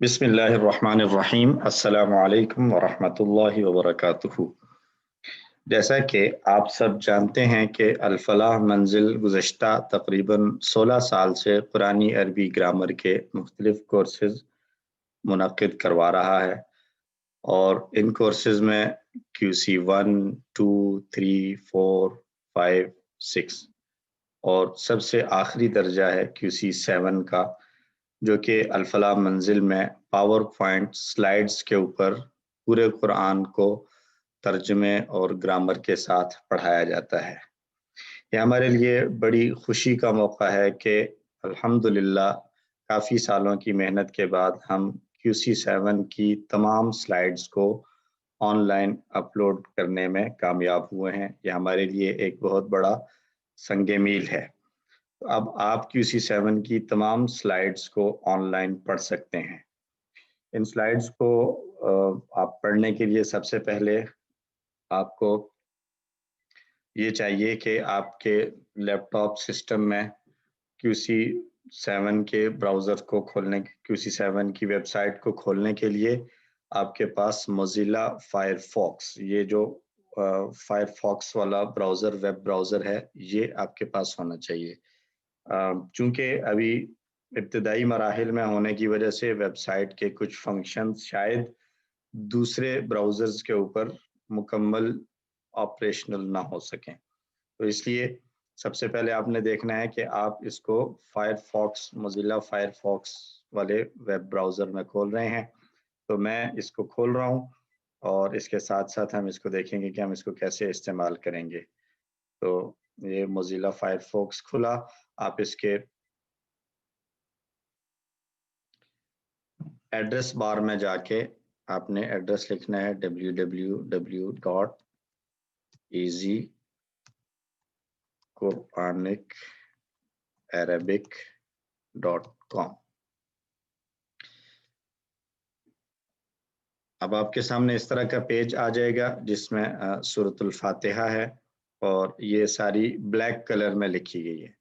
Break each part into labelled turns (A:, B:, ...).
A: بسم اللہ الرحمن الرحیم السلام علیکم ورحمۃ اللہ وبرکاتہ۔ جیسا کہ آپ سب جانتے ہیں کہ الفلاح منزل گزشتہ تقریباً 16 سال سے قرآنی عربی گرامر کے مختلف کورسز منعقد کروا رہا ہے، اور ان کورسز میں QC 1، 2، 3، 4، 5، 6 اور سب سے آخری درجہ ہے QC 7 کا، جو کہ الفلاح منزل میں پاور پوائنٹ سلائیڈز کے اوپر پورے قرآن کو ترجمے اور گرامر کے ساتھ پڑھایا جاتا ہے۔ یہ ہمارے لیے بڑی خوشی کا موقع ہے کہ الحمدللہ کافی سالوں کی محنت کے بعد ہم QC 7 کی تمام سلائیڈز کو آن لائن اپلوڈ کرنے میں کامیاب ہوئے ہیں۔ یہ ہمارے لیے ایک بہت بڑا سنگ میل ہے۔ اب آپ QC 7 کی تمام سلائیڈز کو آن لائن پڑھ سکتے ہیں۔ ان سلائیڈز کو آپ پڑھنے کے لیے سب سے پہلے آپ کو یہ چاہیے کہ آپ کے لیپ ٹاپ سسٹم میں QC 7 کے براؤزر کو کھولنے QC 7 کی ویب سائٹ کو کھولنے کے لیے آپ کے پاس موزیلا فائر فاکس، یہ جو فائر فاکس والا براؤزر ویب براؤزر ہے، یہ آپ کے پاس ہونا چاہیے۔ چونکہ ابھی ابتدائی مراحل میں ہونے کی وجہ سے ویب سائٹ کے کچھ فنکشنز شاید دوسرے براؤزرز کے اوپر مکمل آپریشنل نہ ہو سکیں، تو اس لیے سب سے پہلے آپ نے دیکھنا ہے کہ آپ اس کو fire Fox Mozilla fire Fox والے ویب براؤزر میں کھول رہے ہیں۔ تو میں اس کو کھول رہا ہوں، اور اس کے ساتھ ساتھ ہم اس کو دیکھیں گے کہ ہم اس کو کیسے استعمال کریں گے۔ تو یہ موزیلا فائر فاکس کھلا، آپ اس کے ایڈریس بار میں جا کے آپ نے ایڈریس لکھنا ہے www.easyquranic.arabic.com۔ اب آپ کے سامنے اس طرح کا پیج آ جائے گا جس میں سورۃ الفاتحہ ہے، اور یہ ساری بلیک کلر میں لکھی گئی ہے۔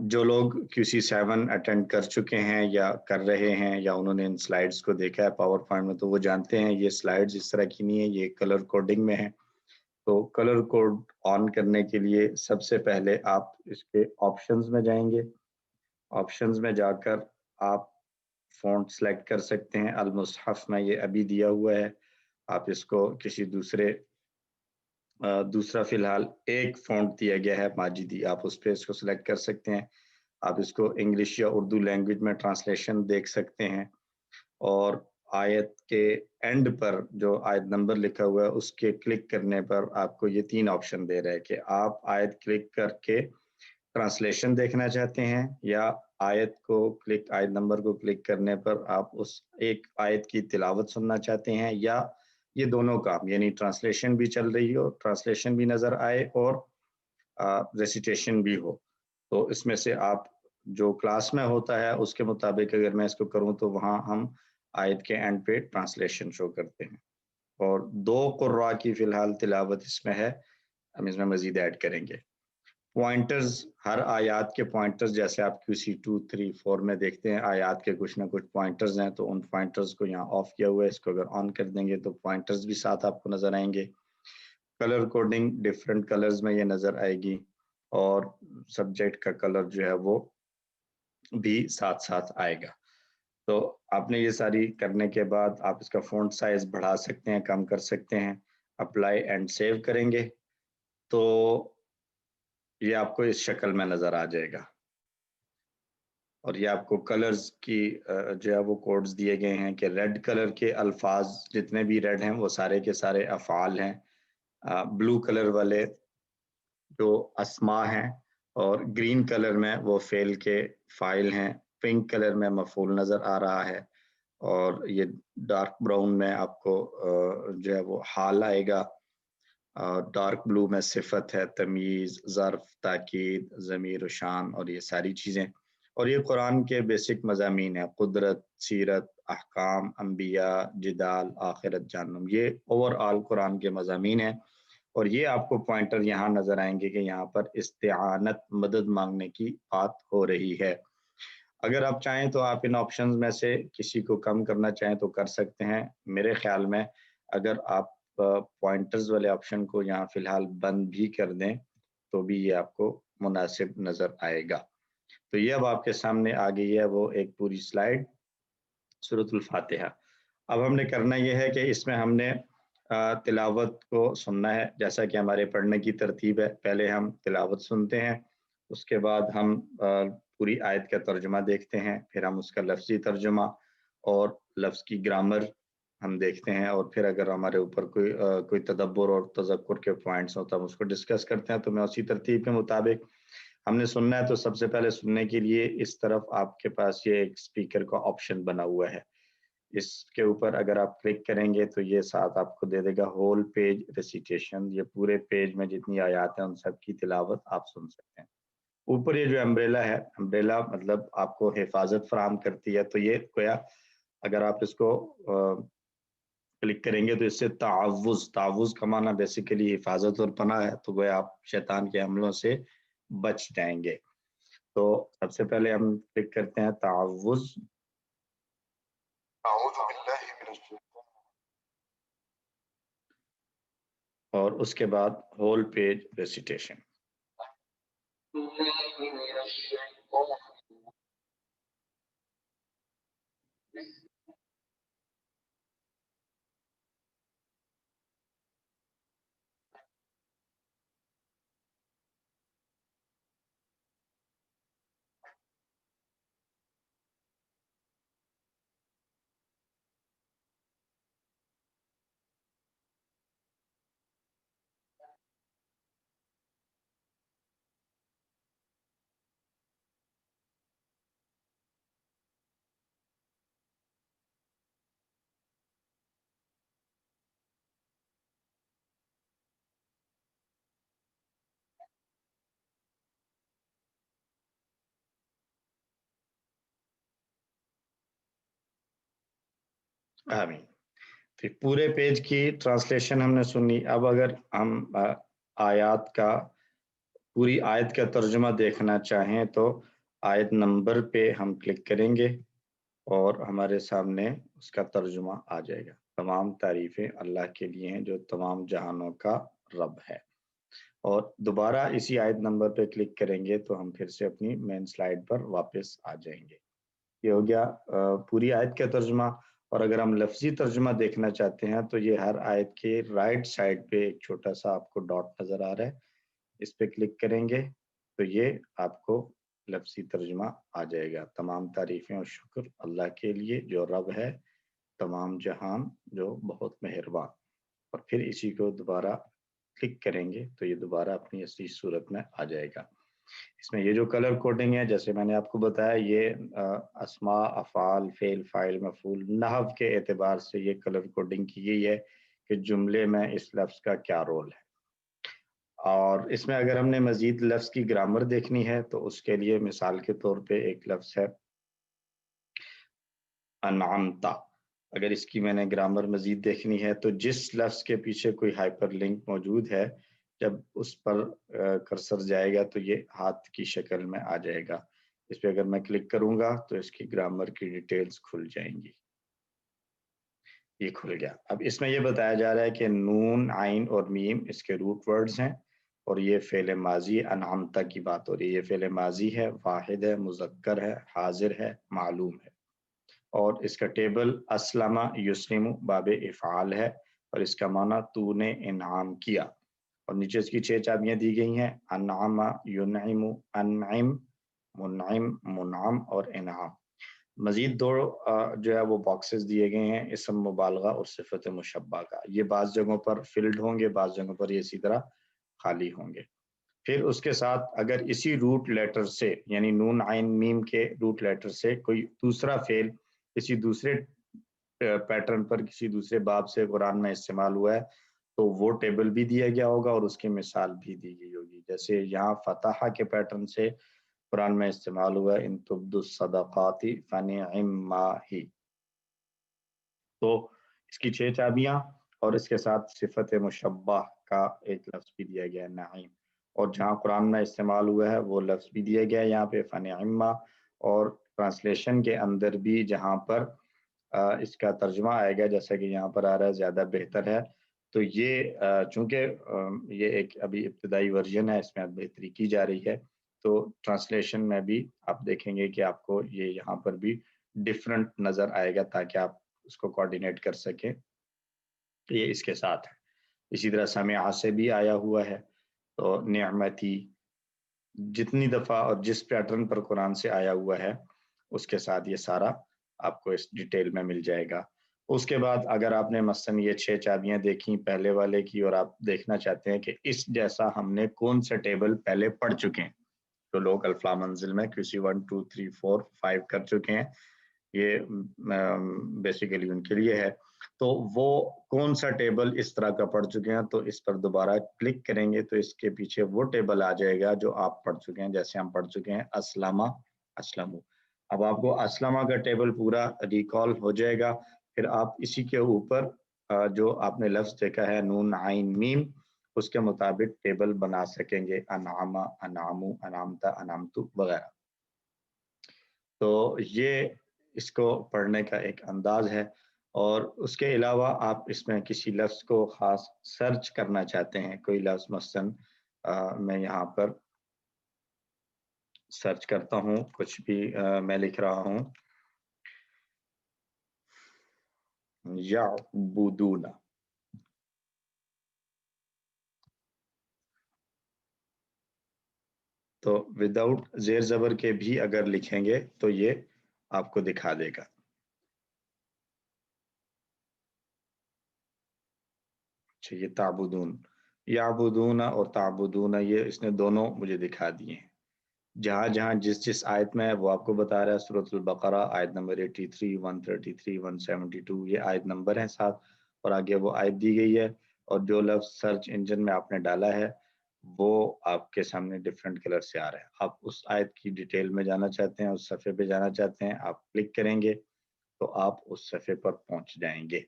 A: جو لوگ QC 7 اٹینڈ کر چکے ہیں یا کر رہے ہیں، یا انہوں نے ان سلائیڈز کو دیکھا ہے پاور پوائنٹ میں، تو وہ جانتے ہیں یہ سلائیڈز اس طرح کی نہیں ہے، یہ کلر کوڈنگ میں ہے۔ تو کلر کوڈ آن کرنے کے لیے سب سے پہلے آپ اس کے آپشنز میں جائیں گے۔ آپشنز میں جا کر آپ فونٹ سلیکٹ کر سکتے ہیں۔ المصحف میں یہ ابھی دیا ہوا ہے، آپ اس کو کسی دوسرا فی الحال ایک فونٹ دیا گیا ہے ماجدی، آپ اس پہ اس کو سلیکٹ کر سکتے ہیں۔ آپ اس کو انگلش یا اردو لینگویج میں ٹرانسلیشن دیکھ سکتے ہیں، اور آیت کے اینڈ پر جو آیت نمبر لکھا ہوا ہے اس کے کلک کرنے پر آپ کو یہ 3 آپشن دے رہے ہیں کہ آپ آیت کلک کر کے ٹرانسلیشن دیکھنا چاہتے ہیں، یا آیت نمبر کو کلک کرنے پر آپ اس ایک آیت کی تلاوت سننا چاہتے ہیں، یا یہ دونوں کام، یعنی ٹرانسلیشن بھی چل رہی ہو، ٹرانسلیشن بھی نظر آئے اور ریسیٹیشن بھی ہو۔ تو اس میں سے آپ جو کلاس میں ہوتا ہے اس کے مطابق اگر میں اس کو کروں تو وہاں ہم آیت کے اینڈ پہ ٹرانسلیشن شو کرتے ہیں، اور 2 قراء کی فی الحال تلاوت اس میں ہے، ہم اس میں مزید ایڈ کریں گے۔ پوائنٹرز، ہر آیات کے پوائنٹرز جیسے آپ QC 2، 3، 4 میں دیکھتے ہیں آیات کے کچھ نہ کچھ پوائنٹرز ہیں، تو ان پوائنٹرز کو یہاں آف کیا ہوا ہے، اس کو اگر آن کر دیں گے تو پوائنٹرز بھی ساتھ آپ کو نظر آئیں گے۔ کلر کوڈنگ ڈفرینٹ کلرز میں یہ نظر آئے گی، اور سبجیکٹ کا کلر جو ہے وہ بھی ساتھ ساتھ آئے گا۔ تو آپ نے یہ ساری کرنے کے بعد آپ اس کا فونٹ سائز بڑھا سکتے ہیں، کم کر سکتے ہیں۔ اپلائی اینڈ سیو کریں گے تو یہ آپ کو اس شکل میں نظر آ جائے گا، اور یہ آپ کو کلرز کی جو ہے وہ کوڈز دیے گئے ہیں کہ ریڈ کلر کے الفاظ جتنے بھی ریڈ ہیں وہ سارے کے سارے افعال ہیں، بلو کلر والے جو اسماء ہیں، اور گرین کلر میں وہ فعل کے فاعل ہیں، پنک کلر میں مفعول نظر آ رہا ہے، اور یہ ڈارک براؤن میں آپ کو جو ہے وہ حال آئے گا، ڈارک بلو میں صفت ہے، تمیز، ظرف، تاکید، ضمیر و شان، اور یہ ساری چیزیں۔ اور یہ قرآن کے بیسک مضامین ہیں، قدرت، سیرت، احکام، انبیاء، جدال، آخرت، جہنم، یہ اوور آل قرآن کے مضامین ہیں۔ اور یہ آپ کو پوائنٹر یہاں نظر آئیں گے کہ یہاں پر استعانت، مدد مانگنے کی بات ہو رہی ہے۔ اگر آپ چاہیں تو آپ ان آپشنز میں سے کسی کو کم کرنا چاہیں تو کر سکتے ہیں. میرے خیال میں اگر آپ پوائنٹرز والے آپشن کو یہاں فی الحال بند بھی کر دیں تو بھی یہ آپ کو مناسب نظر آئے گا. تو یہ اب آپ کے سامنے آ گئی ہے وہ ایک پوری سلائیڈ سورۃ الفاتحہ. اب ہم نے کرنا یہ ہے کہ اس میں ہم نے تلاوت کو سننا ہے جیسا کہ ہمارے پڑھنے کی ترتیب ہے. پہلے ہم تلاوت سنتے ہیں، اس کے بعد ہم پوری آیت کا ترجمہ دیکھتے ہیں، پھر ہم اس کا لفظی ترجمہ اور لفظ کی گرامر ہم دیکھتے ہیں، اور پھر اگر ہمارے اوپر کوئی تدبر اور تذکر کے پوائنٹس ہوں تو ہم اس کو ڈسکس کرتے ہیں. تو میں اسی ترتیب کے مطابق ہم نے سننا ہے. تو سب سے پہلے سننے کے لیے اس طرف آپ کے پاس یہ ایک اسپیکر کا آپشن بنا ہوا ہے، اس کے اوپر اگر آپ کلک کریں گے تو یہ ساتھ آپ کو دے دے گا ہول پیج ریسیٹیشن. یہ پورے پیج میں جتنی آیات ہیں ان سب کی تلاوت آپ سن سکتے ہیں. اوپر یہ جو امبریلا ہے، امبریلا مطلب آپ کو حفاظت فراہم کرتی ہے. تو یہ گویا اگر آپ اس کو کلک کریں گے تو اس سے تعوذ کا معنی بیسیکلی حفاظت اور پناہ ہے. تو گویا آپ شیطان کے حملوں سے بچ جائیں گے. تو سب سے پہلے ہم کلک کرتے ہیں تعوذ، اعوذ باللہ من الشیطان، اور اس کے بعد ہول پیج ریسیٹیشن. آمین. پھر پورے پیج کی ٹرانسلیشن ہم نے سنی. اب اگر ہم آیات کا پوری آیت کا ترجمہ دیکھنا چاہیں تو آیت نمبر پہ ہم کلک کریں گے اور ہمارے سامنے اس کا ترجمہ آ جائے گا. تمام تعریفیں اللہ کے لیے ہیں جو تمام جہانوں کا رب ہے. اور دوبارہ اسی آیت نمبر پہ کلک کریں گے تو ہم پھر سے اپنی مین سلائیڈ پر واپس آ جائیں گے. یہ ہو گیا پوری آیت کا ترجمہ. اور اگر ہم لفظی ترجمہ دیکھنا چاہتے ہیں تو یہ ہر آیت کے رائٹ سائڈ پہ ایک چھوٹا سا آپ کو ڈاٹ نظر آ رہا ہے، اس پہ کلک کریں گے تو یہ آپ کو لفظی ترجمہ آ جائے گا. تمام تعریفیں اور شکر اللہ کے لیے جو رب ہے تمام جہان جو بہت مہربان. اور پھر اسی کو دوبارہ کلک کریں گے تو یہ دوبارہ اپنی اصلی صورت میں آ جائے گا. اس میں یہ جو کلر کوڈنگ ہے جیسے میں نے آپ کو بتایا، یہ اسماء، افعال، فعل، فاعل، مفعول، نحو کے اعتبار سے یہ کلر کوڈنگ کی گئی ہے کہ جملے میں اس لفظ کا کیا رول ہے. اور اس میں اگر ہم نے مزید لفظ کی گرامر دیکھنی ہے تو اس کے لیے مثال کے طور پہ ایک لفظ ہے انعمتا. اگر اس کی میں نے گرامر مزید دیکھنی ہے تو جس لفظ کے پیچھے کوئی ہائپر لنک موجود ہے جب اس پر کرسر جائے گا تو یہ ہاتھ کی شکل میں آ جائے گا. اس پہ اگر میں کلک کروں گا تو اس کی گرامر کی ڈیٹیلز کھل جائیں گی. یہ کھل گیا. اب اس میں یہ بتایا جا رہا ہے کہ نون، عین اور میم اس کے روٹ ورڈز ہیں اور یہ فعل ماضی انعمتا کی بات ہو رہی ہے. یہ فعل ماضی ہے، واحد ہے، مذکر ہے، حاضر ہے، معلوم ہے. اور اس کا ٹیبل اسلم یسلم باب افعال ہے اور اس کا معنی تو نے انعام کیا. اور نیچے اس کی 6 چابیاں دی گئی ہیں، انعم، ینعم، انعم، منعم، منعم اور انعام. مزید 2 جو ہے وہ باکسز دیے گئے ہیں اسم مبالغہ اور صفت مشبہ کا. یہ بعض جگہوں پر فلڈ ہوں گے، بعض جگہوں پر یہ اسی طرح خالی ہوں گے. پھر اس کے ساتھ اگر اسی روٹ لیٹر سے یعنی نون عین میم کے روٹ لیٹر سے کوئی دوسرا فعل کسی دوسرے پیٹرن پر کسی دوسرے باب سے قرآن میں استعمال ہوا ہے تو وہ ٹیبل بھی دیا گیا ہوگا اور اس کی مثال بھی دی گئی ہوگی. جیسے یہاں فتح کے پیٹرن سے قرآن میں استعمال ہوا ہے ان تبدوا الصدقات فنعما ہی. تو اس کی 6 چابیاں اور اس کے ساتھ صفت مشبہ کا ایک لفظ بھی دیا گیا ہے نعیم. اور جہاں قرآن میں استعمال ہوا ہے وہ لفظ بھی دیا گیا ہے یہاں پہ فنعما. اور ٹرانسلیشن کے اندر بھی جہاں پر اس کا ترجمہ آئے گا، جیسا کہ یہاں پر آ رہا ہے زیادہ بہتر ہے، تو یہ چونکہ یہ ایک ابھی ابتدائی ورژن ہے، اس میں اب بہتری کی جا رہی ہے، تو ٹرانسلیشن میں بھی آپ دیکھیں گے کہ آپ کو یہ یہاں پر بھی ڈفرنٹ نظر آئے گا تاکہ آپ اس کو کوآرڈینیٹ کر سکیں. یہ اس کے ساتھ ہے. اسی طرح سمع سے بھی آیا ہوا ہے، تو نعمتی جتنی دفعہ اور جس پیٹرن پر قرآن سے آیا ہوا ہے اس کے ساتھ یہ سارا آپ کو اس ڈیٹیل میں مل جائے گا. اس کے بعد اگر آپ نے مثلاً یہ 6 چابیاں دیکھیں پہلے والے کی، اور آپ دیکھنا چاہتے ہیں کہ اس جیسا ہم نے کون سے ٹیبل پہلے پڑھ چکے ہیں، تو لوگ الفلاح منزل میں QC 1 2 3 4 5 کر چکے ہیں، یہ بیسیکلی ان کے لیے ہے، تو وہ کون سا ٹیبل اس طرح کا پڑھ چکے ہیں، تو اس پر دوبارہ کلک کریں گے تو اس کے پیچھے وہ ٹیبل آ جائے گا جو آپ پڑھ چکے ہیں. جیسے ہم پڑھ چکے ہیں اسلامہ اسلمو، اب آپ کو اسلمہ کا ٹیبل پورا ریکال ہو جائے گا. پھر آپ اسی کے اوپر جو آپ نے لفظ دیکھا ہے نون عین میم، اس کے مطابق ٹیبل بنا سکیں گے، انعامہ انعامو انعامتا انعامتو وغیرہ. تو یہ اس کو پڑھنے کا ایک انداز ہے. اور اس کے علاوہ آپ اس میں کسی لفظ کو خاص سرچ کرنا چاہتے ہیں، کوئی لفظ مثلاً میں یہاں پر سرچ کرتا ہوں، کچھ بھی میں لکھ رہا ہوں یعبدون، تو وداؤٹ زیر زبر کے بھی اگر لکھیں گے تو یہ آپ کو دکھا دے گا. اچھا، یہ تعبدون، یعبدون اور تعبدون، یہ اس نے دونوں مجھے دکھا دیے ہیں. جہاں جہاں جس آیت میں ہے وہ آپ کو بتا رہا ہے. سورۃ البقرہ آیت نمبر 83 133 172 یہ آیت نمبر ہیں ساتھ، اور آگے وہ آیت دی گئی ہے. اور جو لفظ سرچ انجن میں آپ نے ڈالا ہے وہ آپ کے سامنے ڈفرینٹ کلر سے آ رہا ہے. آپ اس آیت کی ڈیٹیل میں جانا چاہتے ہیں، اس صفحے پہ جانا چاہتے ہیں، آپ کلک کریں گے تو آپ اس صفحے پر پہنچ جائیں گے.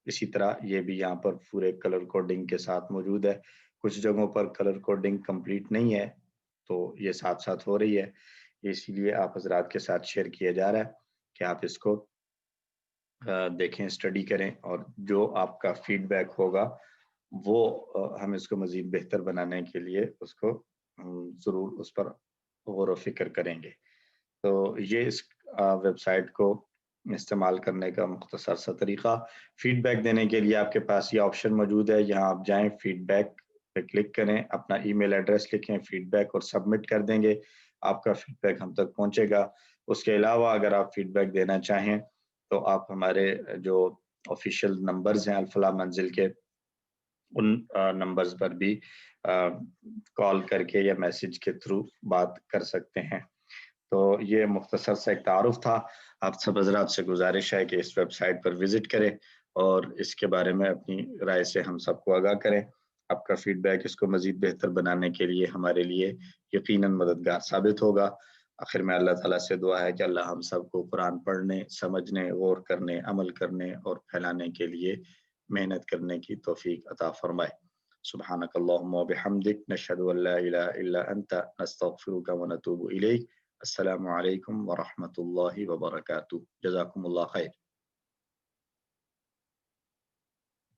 A: اسی طرح یہ بھی یہاں پر پورے کلر کوڈنگ کے ساتھ موجود ہے. کچھ جگہوں پر کلر کوڈنگ کمپلیٹ نہیں ہے تو یہ ساتھ ساتھ ہو رہی ہے، اسی لیے آپ حضرات کے ساتھ شیئر کیا جا رہا ہے کہ آپ اس کو دیکھیں، اسٹڈی کریں، اور جو آپ کا فیڈ بیک ہوگا وہ ہم اس کو مزید بہتر بنانے کے لیے اس کو ضرور اس پر غور و فکر کریں گے. تو یہ اس ویب سائٹ کو استعمال کرنے کا مختصر سا طریقہ. فیڈ بیک دینے کے لیے آپ کے پاس یہ آپشن موجود ہے، یہاں آپ جائیں، فیڈ بیک پہ کلک کریں، اپنا ای میل ایڈریس لکھیں، فیڈ بیک اور سبمٹ کر دیں گے، آپ کا فیڈ بیک ہم تک پہنچے گا. اس کے علاوہ اگر آپ فیڈ بیک دینا چاہیں تو آپ ہمارے جو آفیشیل نمبرز ہیں الفلاح منزل کے، ان نمبرز پر بھی کال کر کے یا میسج کے تھرو بات کر سکتے ہیں. تو یہ مختصر سا ایک تعارف تھا. آپ سب حضرات سے گزارش ہے کہ اس ویب سائٹ پر وزٹ کریں اور اس کے بارے میں اپنی رائے سے ہم سب کو آگاہ کریں. آپ کا فیڈ بیک اس کو مزید بہتر بنانے کے لیے ہمارے لیے یقیناً مددگار ثابت ہوگا. آخر میں اللہ تعالیٰ سے دعا ہے کہ اللہ ہم سب کو قرآن پڑھنے، سمجھنے، غور کرنے، عمل کرنے اور پھیلانے کے لیے محنت کرنے کی توفیق عطا فرمائے. سبحانک اللہم و بحمدک، نشہد ان لا الہ الا انت، نستغفرک و نتوب الیک. السلام علیکم ورحمۃ اللہ وبرکاتہ. جزاکم اللہ خیر.